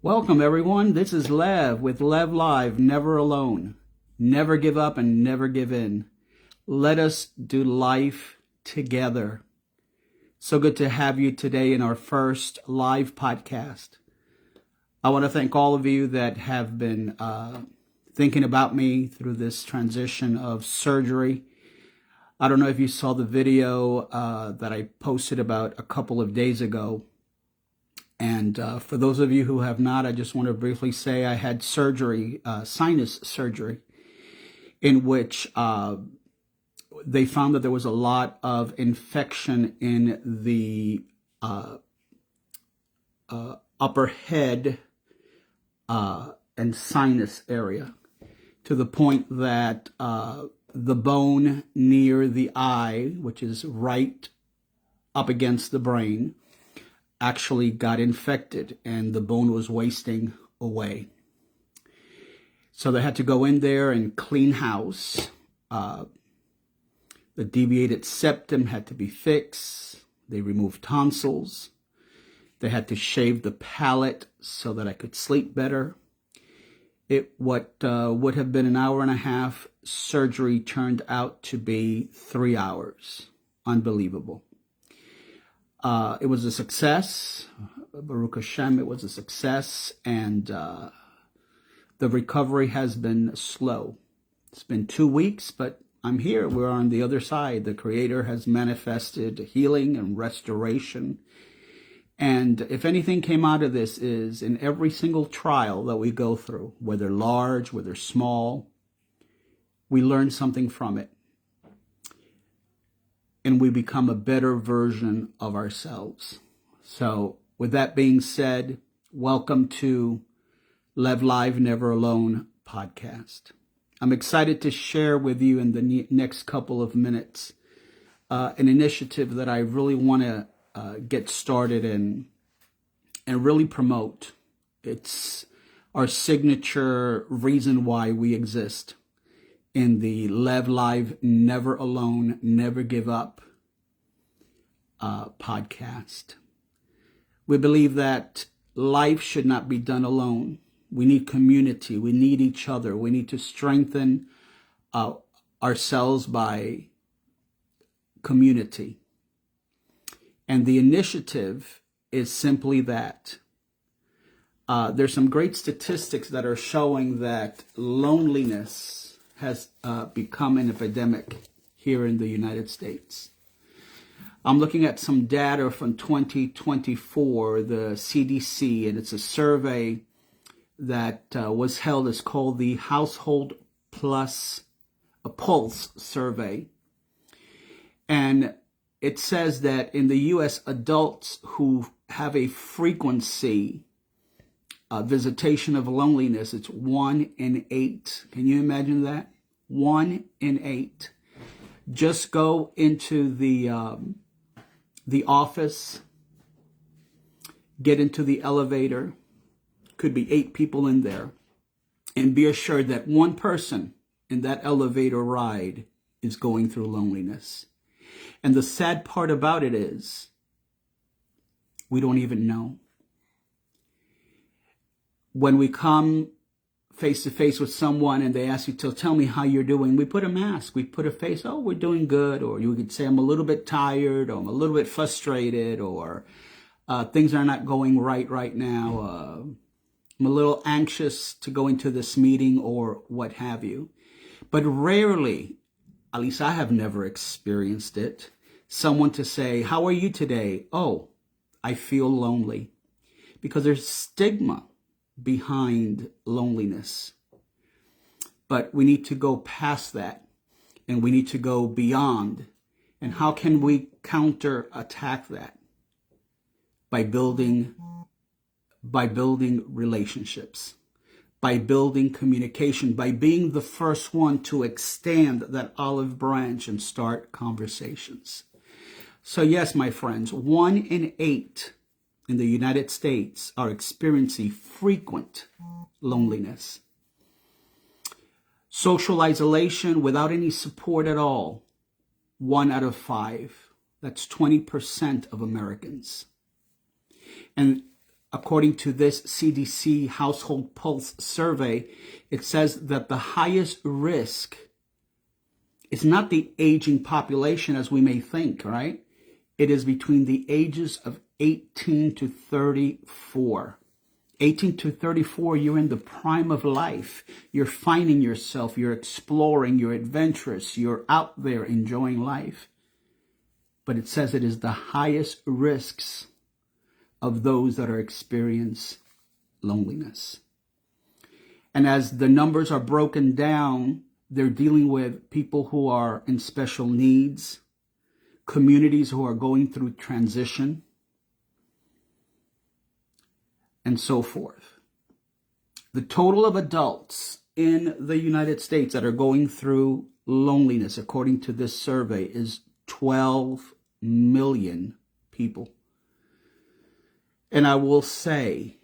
Welcome, everyone. This is Lev with Lev Live, Never Alone. Never give up and never give in. Let us do life together. So good to have you today in our first live podcast. I want to thank all of you that have been thinking about me through this transition of surgery. I don't know if you saw the video that I posted about a couple of days ago. And for those of you who have not, I just want to briefly say I had surgery, sinus surgery, in which they found that there was a lot of infection in the upper head and sinus area, to the point that the bone near the eye, which is right up against the brain, actually got infected and the bone was wasting away. So they had to go in there and clean house. The deviated septum had to be fixed. They removed tonsils. They had to shave the palate so that I could sleep better. What would have been an hour and a half surgery turned out to be 3 hours. Unbelievable. It was a success. Baruch Hashem, it was a success. And the recovery has been slow. It's been 2 weeks, but I'm here. We're on the other side. The Creator has manifested healing and restoration. And if anything came out of this is in every single trial that we go through, whether large, whether small, we learn something from it. And we become a better version of ourselves. So with that being said, welcome to Lev Live Never Alone podcast. I'm excited to share with you in the next couple of minutes an initiative that I really want to get started in and really promote. It's our signature reason why we exist in the Lev Live Never Alone, Never Give Up podcast. We believe that life should not be done alone. We need community. We need each other. We need to strengthen ourselves by community. And the initiative is simply that. There's some great statistics that are showing that loneliness has become an epidemic here in the United States. I'm looking at some data from 2024, the CDC, and it's a survey that was held. It's called the Household Plus a Pulse survey. And it says that in the U.S., adults who have a frequency visitation of loneliness, it's 1 in 8. Can you imagine that? 1 in 8. Just go into the office, get into the elevator, could be 8 people in there, and be assured that one person in that elevator ride is going through loneliness. And the sad part about it is we don't even know. When we come face to face with someone and they ask you to tell me how you're doing, we put a mask, we put a face, oh, we're doing good. Or you could say, I'm a little bit tired, or I'm a little bit frustrated, or things are not going right now. I'm a little anxious to go into this meeting, or what have you. But rarely, at least I have never experienced it, someone to say, how are you today? Oh, I feel lonely. Because there's stigma behind loneliness. But we need to go past that, and we need to go beyond. And how can we counterattack that? By building relationships, by building communication, by being the first one to extend that olive branch and start conversations. So yes, my friends, 1 in 8 in the United States are experiencing frequent loneliness. Social isolation without any support at all, 1 out of 5. That's 20% of Americans. And according to this CDC Household Pulse survey, it says that the highest risk is not the aging population as we may think, right? It is between the ages of 18 to 34. 18 to 34, you're in the prime of life. You're finding yourself, you're exploring, you're adventurous, you're out there enjoying life. But it says it is the highest risks of those that are experience loneliness. And as the numbers are broken down, they're dealing with people who are in special needs, communities who are going through transition, and so forth. The total of adults in the United States that are going through loneliness, according to this survey, is 12 million people. And I will say,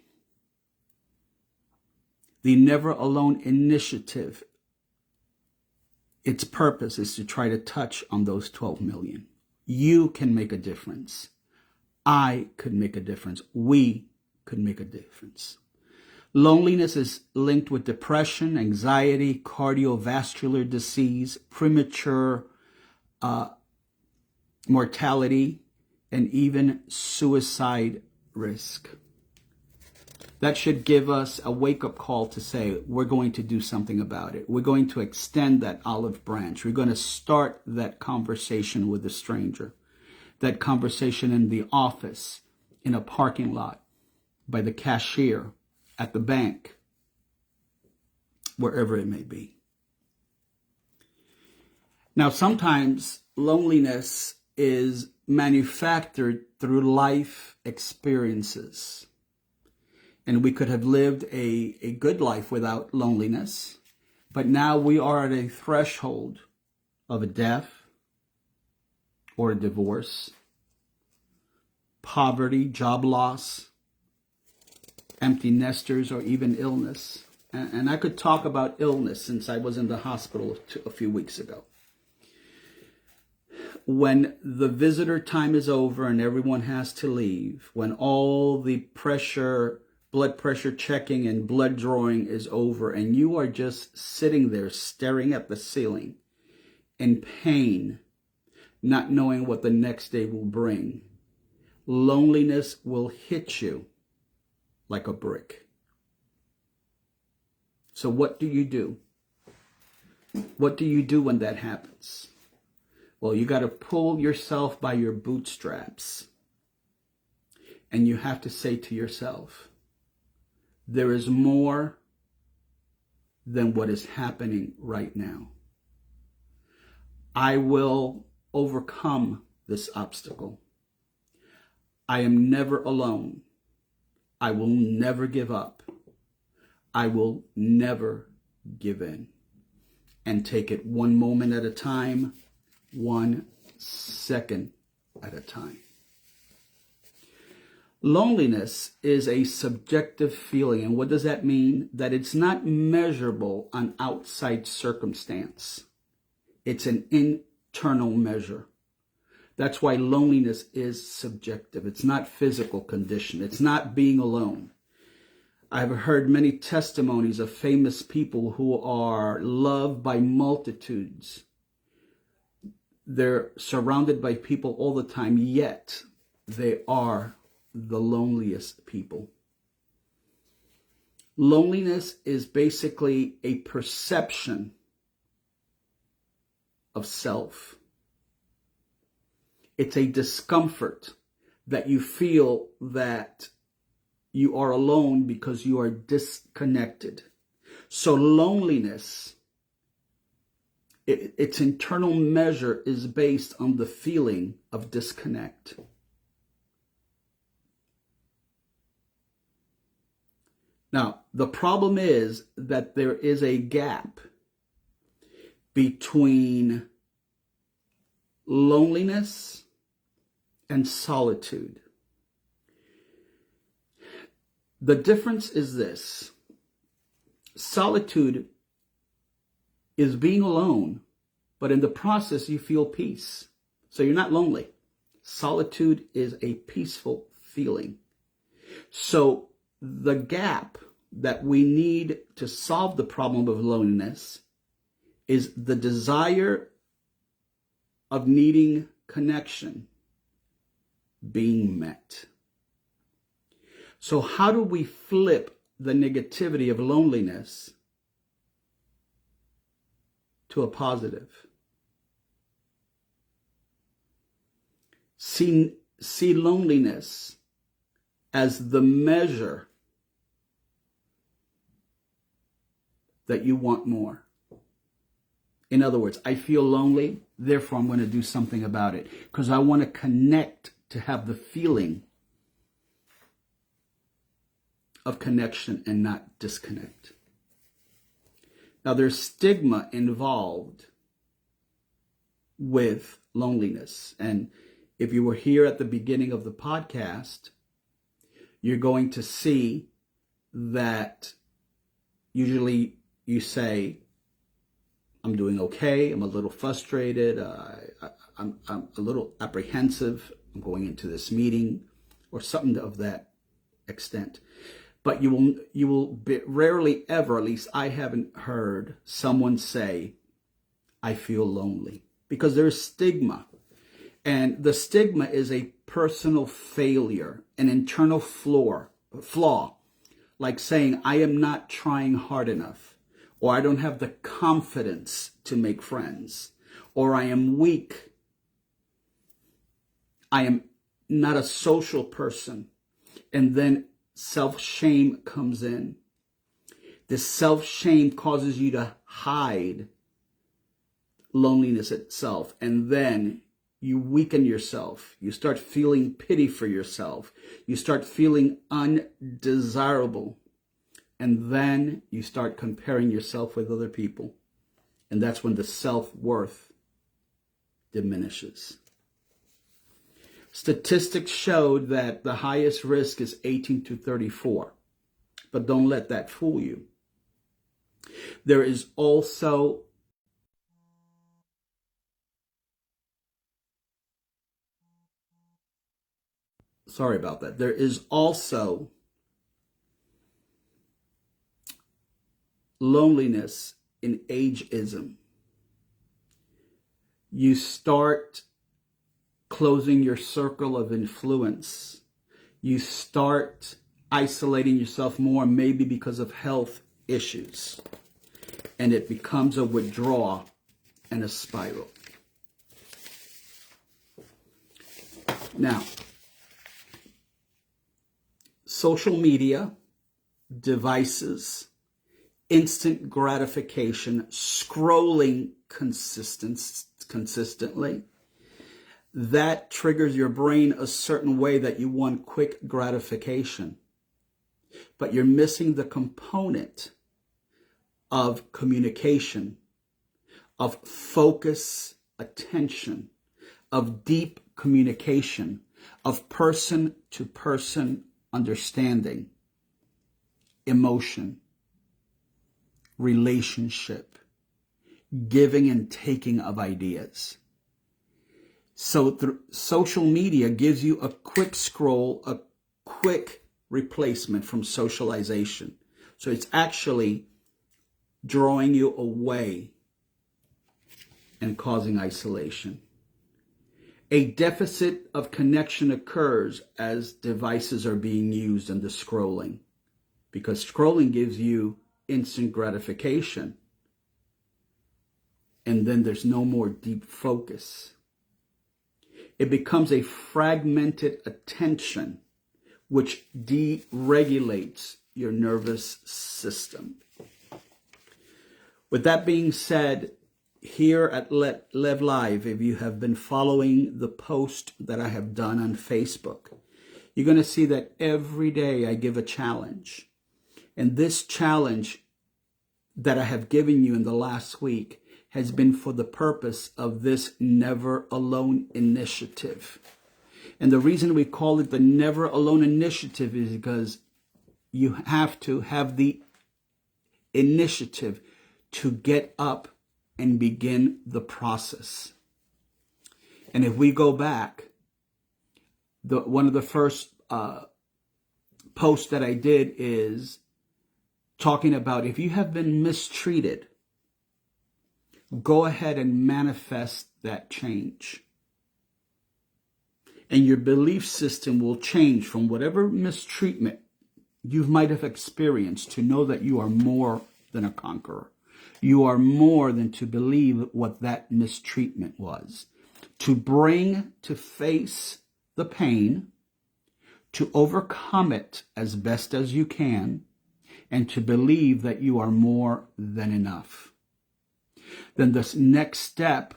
the Never Alone initiative, its purpose is to try to touch on those 12 million. You can make a difference. I could make a difference. We could make a difference. Loneliness is linked with depression, anxiety, cardiovascular disease, premature mortality, and even suicide risk. That should give us a wake-up call to say, we're going to do something about it. We're going to extend that olive branch. We're going to start that conversation with a stranger, that conversation in the office, in a parking lot, by the cashier, at the bank, wherever it may be. Now, sometimes loneliness is manufactured through life experiences. And we could have lived a good life without loneliness. But now we are at a threshold of a death or a divorce, poverty, job loss, empty nesters, or even illness. And I could talk about illness since I was in the hospital a few weeks ago. When the visitor time is over and everyone has to leave, when all the blood pressure checking and blood drawing is over, and you are just sitting there staring at the ceiling in pain, not knowing what the next day will bring, loneliness will hit you like a brick. So what do you do? What do you do when that happens? Well, you got to pull yourself by your bootstraps. And you have to say to yourself, there is more than what is happening right now. I will overcome this obstacle. I am never alone. I will never give up. I will never give in. And take it one moment at a time, 1 second at a time. Loneliness is a subjective feeling. And what does that mean? That it's not measurable on outside circumstance. It's an internal measure. That's why loneliness is subjective. It's not physical condition. It's not being alone. I've heard many testimonies of famous people who are loved by multitudes. They're surrounded by people all the time, yet they are the loneliest people. Loneliness is basically a perception of self. It's a discomfort that you feel that you are alone because you are disconnected. So loneliness, its internal measure is based on the feeling of disconnect. Now, the problem is that there is a gap between loneliness and solitude. The difference is this. Solitude is being alone, but in the process you feel peace. So you're not lonely. Solitude is a peaceful feeling. So the gap that we need to solve the problem of loneliness is the desire of needing connection being met. So how do we flip the negativity of loneliness to a positive? See loneliness as the measure that you want more. In other words, I feel lonely, therefore I'm going to do something about it because I want to connect to have the feeling of connection and not disconnect. Now, there's stigma involved with loneliness. And if you were here at the beginning of the podcast, you're going to see that usually you say, I'm doing okay, I'm a little frustrated, I'm a little apprehensive, I'm going into this meeting, or something of that extent. But you will rarely ever, at least I haven't heard someone say, I feel lonely, because there's stigma. And the stigma is a personal failure, an internal flaw, like saying, I am not trying hard enough, or I don't have the confidence to make friends, or I am weak. I am not a social person. And then self-shame comes in. This self-shame causes you to hide loneliness itself. And then you weaken yourself. You start feeling pity for yourself. You start feeling undesirable. And then you start comparing yourself with other people. And that's when the self-worth diminishes. Statistics showed that the highest risk is 18 to 34. But don't let that fool you. There is also There is also loneliness in ageism. You start closing your circle of influence. You start isolating yourself more, maybe because of health issues. And it becomes a withdrawal and a spiral. Now, social media, devices, instant gratification, scrolling consistently, that triggers your brain a certain way that you want quick gratification. But you're missing the component of communication, of focus, attention, of deep communication, of person-to-person understanding, emotion, relationship, giving and taking of ideas. So social media gives you a quick scroll, a quick replacement from socialization. So it's actually drawing you away and causing isolation. A deficit of connection occurs as devices are being used in the scrolling, because scrolling gives you instant gratification, and then there's no more deep focus. It becomes a fragmented attention, which deregulates your nervous system. With that being said, here at Lev Live, if you have been following the post that I have done on Facebook, you're going to see that every day I give a challenge. And this challenge that I have given you in the last week has been for the purpose of this Never Alone initiative. And the reason we call it the Never Alone initiative is because you have to have the initiative to get up and begin the process. And if we go back, one of the first post that I did is talking about if you have been mistreated, go ahead and manifest that change. And your belief system will change from whatever mistreatment you might have experienced to know that you are more than a conqueror. You are more than to believe what that mistreatment was. To bring to face the pain, to overcome it as best as you can, and to believe that you are more than enough. Then the next step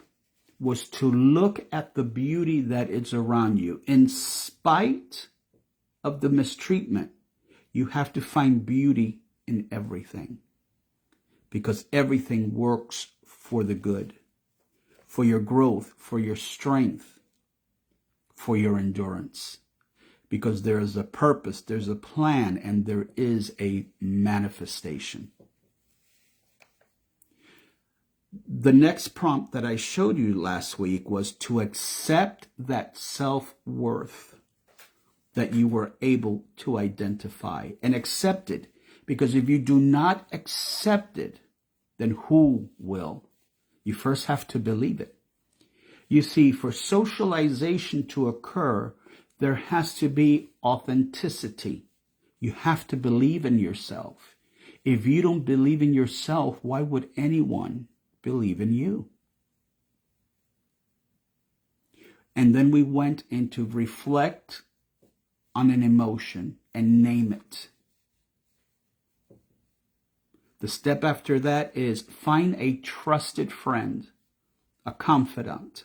was to look at the beauty that is around you. In spite of the mistreatment, you have to find beauty in everything, because everything works for the good, for your growth, for your strength, for your endurance, because there is a purpose, there's a plan, and there is a manifestation. The next prompt that I showed you last week was to accept that self-worth that you were able to identify, and accept it, because if you do not accept it, then who will? You first have to believe it. You see, for socialization to occur, there has to be authenticity. You have to believe in yourself. If you don't believe in yourself, why would anyone believe in you? And then we went into reflect on an emotion and name it. The step after that is find a trusted friend, a confidant,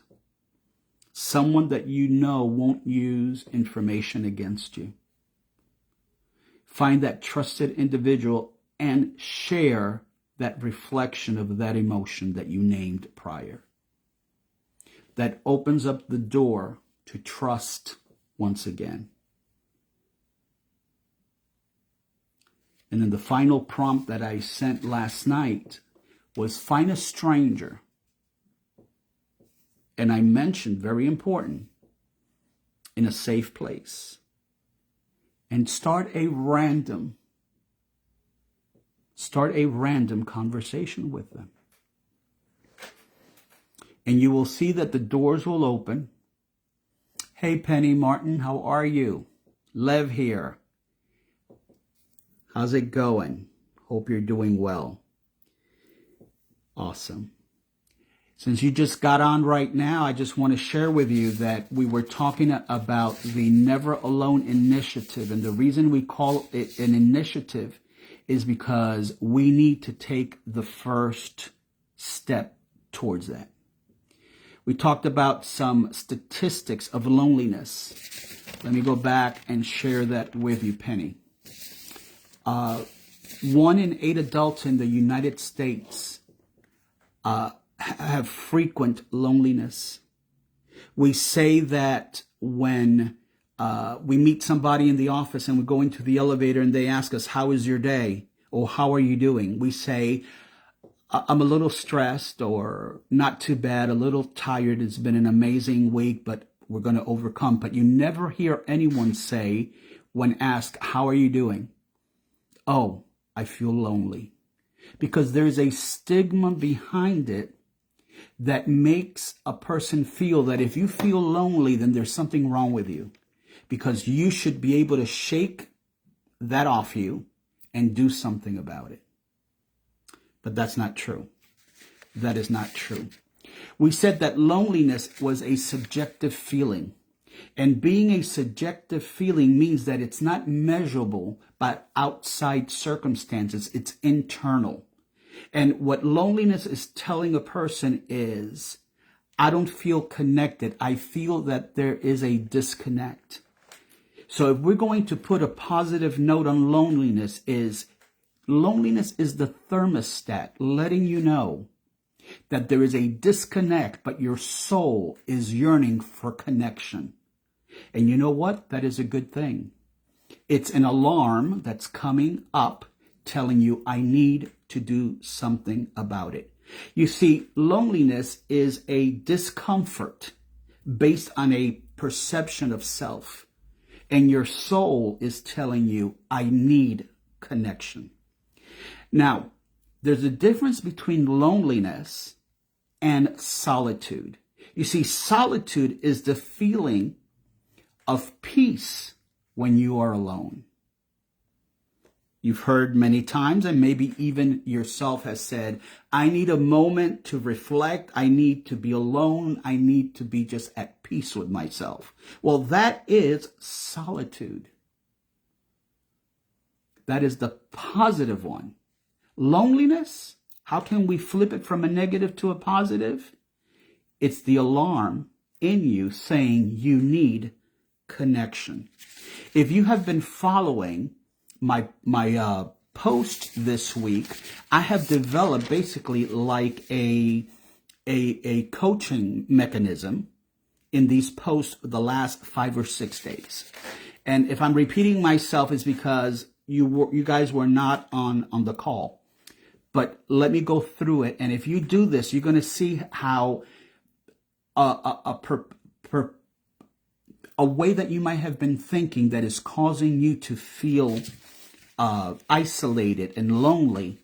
someone that you know won't use information against you. Find that trusted individual and share that reflection of that emotion that you named prior. That opens up the door to trust once again. And then the final prompt that I sent last night was find a stranger. And I mentioned, very important, in a safe place. And start a random conversation with them. And you will see that the doors will open. Hey, Penny Martin, how are you? Lev here. How's it going? Hope you're doing well. Awesome. Since you just got on right now, I just want to share with you that we were talking about the Never Alone initiative. And the reason we call it an initiative is because we need to take the first step towards that. We talked about some statistics of loneliness. Let me go back and share that with you, Penny. 1 in 8 adults in the United States have frequent loneliness. We say that when we meet somebody in the office and we go into the elevator and they ask us, how is your day? Or how are you doing? We say, I'm a little stressed, or not too bad, a little tired. It's been an amazing week, but we're going to overcome. But you never hear anyone say, when asked, how are you doing? Oh, I feel lonely. Because there's a stigma behind it that makes a person feel that if you feel lonely, then there's something wrong with you. Because you should be able to shake that off you and do something about it. But that's not true. That is not true. We said that loneliness was a subjective feeling. And being a subjective feeling means that it's not measurable by outside circumstances. It's internal. And what loneliness is telling a person is, I don't feel connected. I feel that there is a disconnect. So if we're going to put a positive note on loneliness is the thermostat letting you know that there is a disconnect, but your soul is yearning for connection. And you know what? That is a good thing. It's an alarm that's coming up telling you, I need to do something about it. You see, loneliness is a discomfort based on a perception of self. and your soul is telling you, I need connection. Now, there's a difference between loneliness and solitude. You see, solitude is the feeling of peace when you are alone. You've heard many times, and maybe even yourself has said, I need a moment to reflect. I need to be alone. I need to be just at peace with myself. Well, that is solitude. That is the positive one. Loneliness, how can we flip it from a negative to a positive? It's the alarm in you saying you need connection. If you have been following my post this week, I have developed basically like a coaching mechanism in these posts the last 5 or 6 days. And if I'm repeating myself, it's because you guys were not on the call. But let me go through it. And if you do this, you're going to see how a way that you might have been thinking that is causing you to feel isolated and lonely,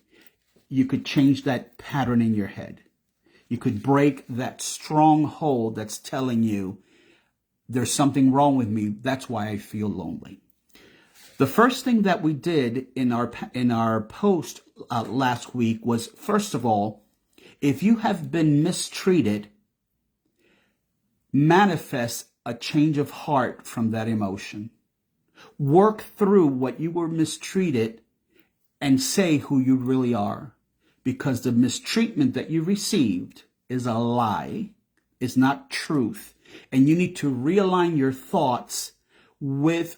you could change that pattern in your head. You could break that stronghold that's telling you there's something wrong with me. That's why I feel lonely. The first thing that we did in our post last week was, first of all, if you have been mistreated, manifest a change of heart from that emotion. Work through what you were mistreated and say who you really are, because the mistreatment that you received is a lie, is not truth, and you need to realign your thoughts with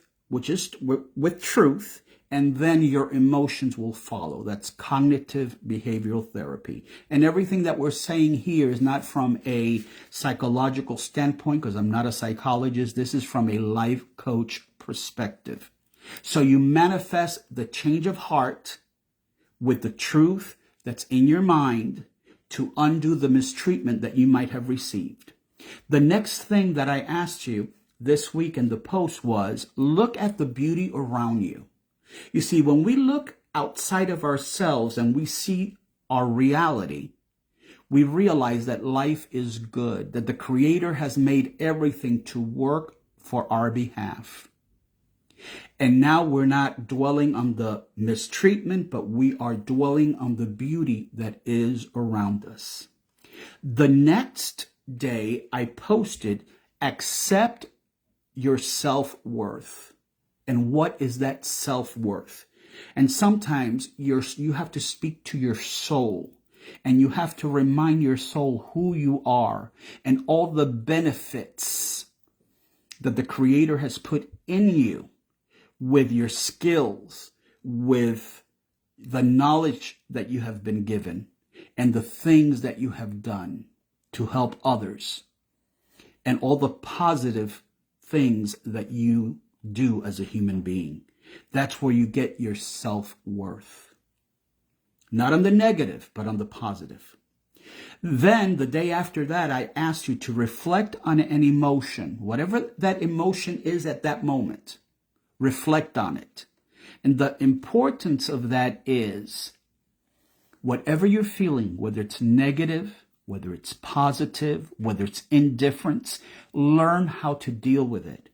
truth, and then your emotions will follow. That's cognitive behavioral therapy. And everything that we're saying here is not from a psychological standpoint, because I'm not a psychologist. This is from a life coach perspective. So you manifest the change of heart with the truth that's in your mind to undo the mistreatment that you might have received. The next thing that I asked you this week in the post was, look at the beauty around you. You see, when we look outside of ourselves and we see our reality, we realize that life is good, that the Creator has made everything to work for our behalf. And now we're not dwelling on the mistreatment, but we are dwelling on the beauty that is around us. The next day I posted, accept your self-worth. And what is that self-worth? And sometimes you have to speak to your soul, and you have to remind your soul who you are and all the benefits that the Creator has put in you, with your skills, with the knowledge that you have been given, and the things that you have done to help others, and all the positive things that you do as a human being. That's where you get your self-worth. Not on the negative, but on the positive. Then the day after that, I asked you to reflect on an emotion, whatever that emotion is at that moment. Reflect on it. And the importance of that is, whatever you're feeling, whether it's negative, whether it's positive, whether it's indifference, learn how to deal with it.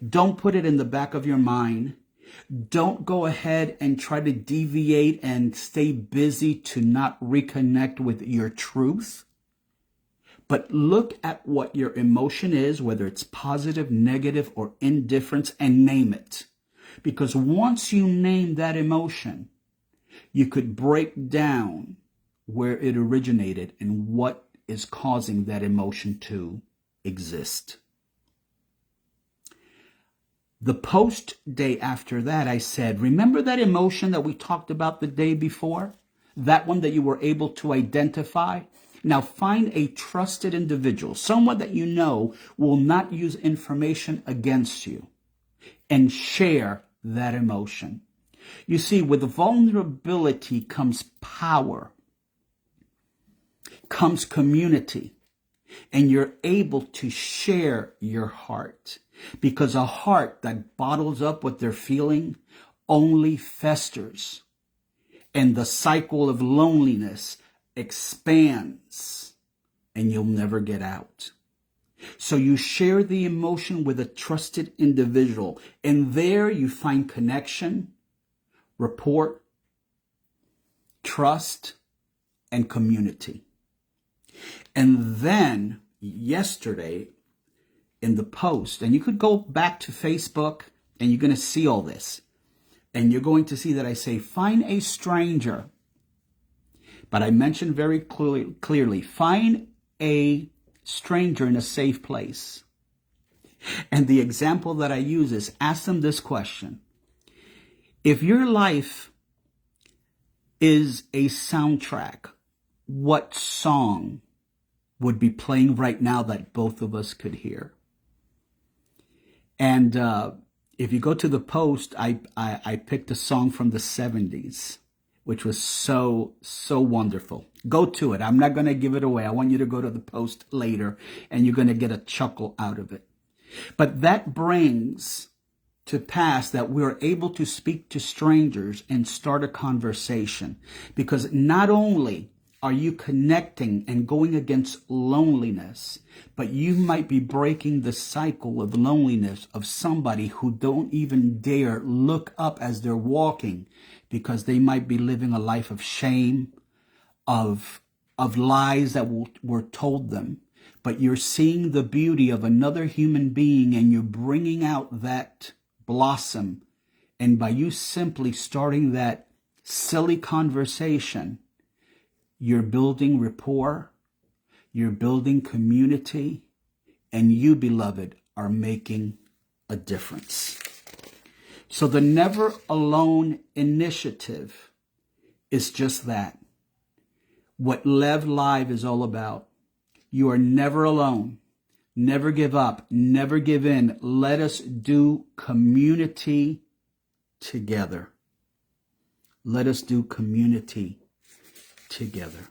Don't put it in the back of your mind. Don't go ahead and try to deviate and stay busy to not reconnect with your truth. But look at what your emotion is, whether it's positive, negative, or indifference, and name it. Because once you name that emotion, you could break down where it originated and what is causing that emotion to exist. The post day after that, I said, remember that emotion that we talked about the day before? That one that you were able to identify? Now find a trusted individual, someone that you know will not use information against you, and share that emotion. You see, with vulnerability comes power, comes community. and you're able to share your heart, because a heart that bottles up what they're feeling only festers, and the cycle of loneliness expands, and you'll never get out. So you share the emotion with a trusted individual, and there you find connection, rapport, trust, and community. And then yesterday in the post, and you could go back to Facebook and you're going to see all this, and you're going to see that I say, find a stranger. But I mentioned very clearly, find a stranger in a safe place. And the example that I use is, ask them this question. If your life is a soundtrack, what song would be playing right now that both of us could hear? And if you go to the post, I picked a song from the 70s, which was so wonderful. Go to it. I'm not going to give it away. I want you to go to the post later, and you're going to get a chuckle out of it. But that brings to pass that we're able to speak to strangers and start a conversation, because not only are you connecting and going against loneliness, but you might be breaking the cycle of loneliness of somebody who don't even dare look up as they're walking, because they might be living a life of shame, of lies that were told them. But you're seeing the beauty of another human being, and you're bringing out that blossom. And by you simply starting that silly conversation, you're building rapport, you're building community, and you, beloved, are making a difference. So the Never Alone initiative is just that. What Lev Live is all about. You are never alone. Never give up. Never give in. Let us do community together. Let us do community together.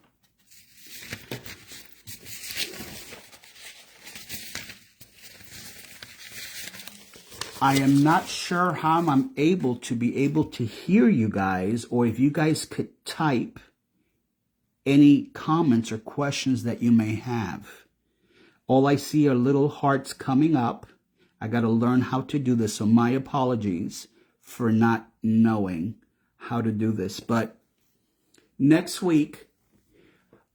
I am not sure how I'm able to hear you guys, or if you guys could type any comments or questions that you may have. All I see are little hearts coming up. I got to learn how to do this, so my apologies for not knowing how to do this. But next week,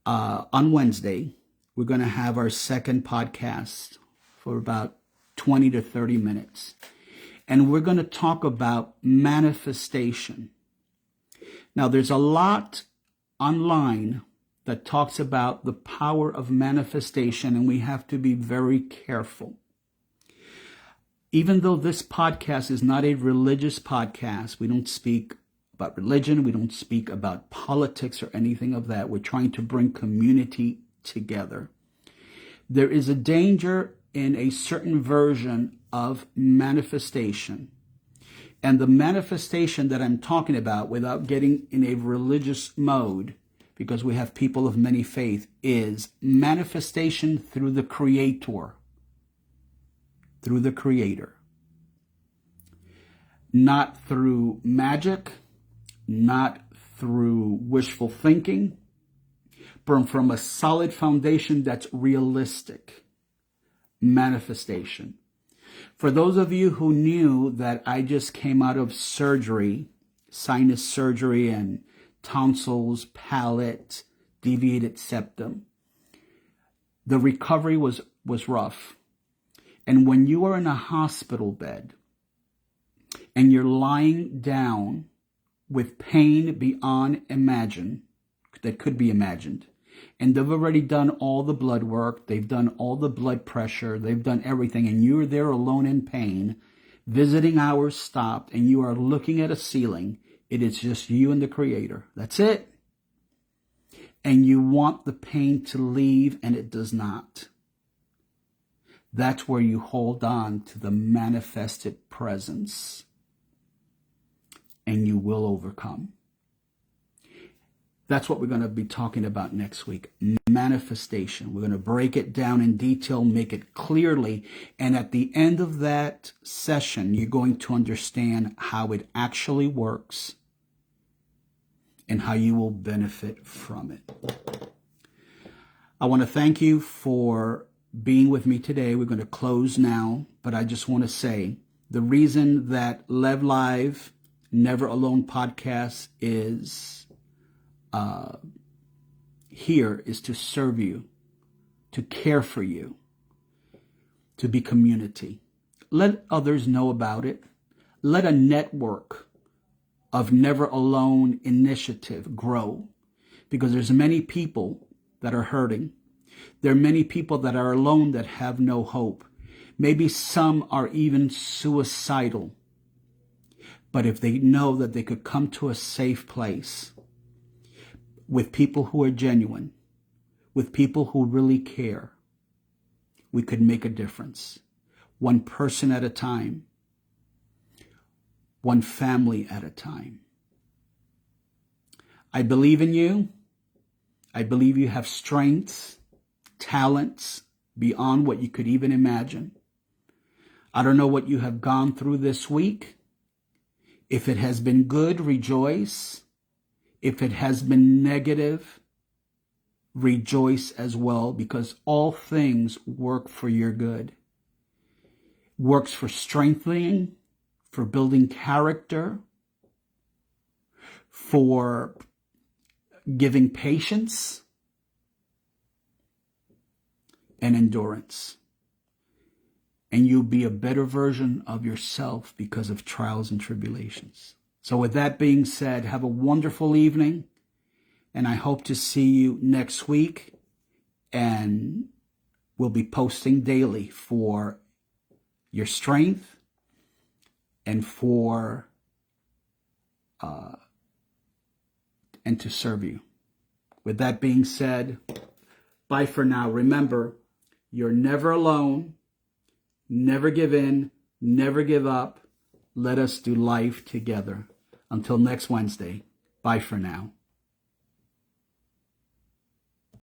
on Wednesday, we're going to have our second podcast for about 20 to 30 minutes. And we're going to talk about manifestation. Now, there's a lot online that talks about the power of manifestation, and we have to be very careful. Even though this podcast is not a religious podcast, we don't speak about religion, we don't speak about politics or anything of that. We're trying to bring community together. There is a danger in a certain version of manifestation. And the manifestation that I'm talking about, without getting in a religious mode, because we have people of many faith, is manifestation through the Creator. Through the Creator. Not through magic, not through wishful thinking, but from a solid foundation that's realistic. Manifestation. For those of you who knew that I just came out of surgery, sinus surgery and tonsils, palate, deviated septum, the recovery was rough. And when you are in a hospital bed and you're lying down with pain beyond imagine, that could be imagined, and they've already done all the blood work, they've done all the blood pressure, they've done everything, and you're there alone in pain, visiting hours stopped, and you are looking at a ceiling. It is just you and the Creator. That's it. And you want the pain to leave, and it does not. That's where you hold on to the manifested presence, and you will overcome. That's what we're going to be talking about next week. Manifestation. We're going to break it down in detail, make it clearly. And at the end of that session, you're going to understand how it actually works and how you will benefit from it. I want to thank you for being with me today. We're going to close now, but I just want to say the reason that Lev Live Never Alone podcast is here is to serve you, to care for you, to be community. Let others know about it. Let a network of Never Alone initiative grow, because there's many people that are hurting. There are many people that are alone that have no hope. Maybe some are even suicidal. But if they know that they could come to a safe place with people who are genuine, with people who really care, we could make a difference. One person at a time, one family at a time. I believe in you. I believe you have strengths, talents beyond what you could even imagine. I don't know what you have gone through this week. If it has been good, rejoice. If it has been negative, rejoice as well, because all things work for your good. Works for strengthening, for building character, for giving patience and endurance. And you'll be a better version of yourself because of trials and tribulations. So with that being said, have a wonderful evening, and I hope to see you next week. And we'll be posting daily for your strength and for and to serve you. With that being said, bye for now. Remember, you're never alone. Never give in. Never give up. Let us do life together. Until next Wednesday, bye for now.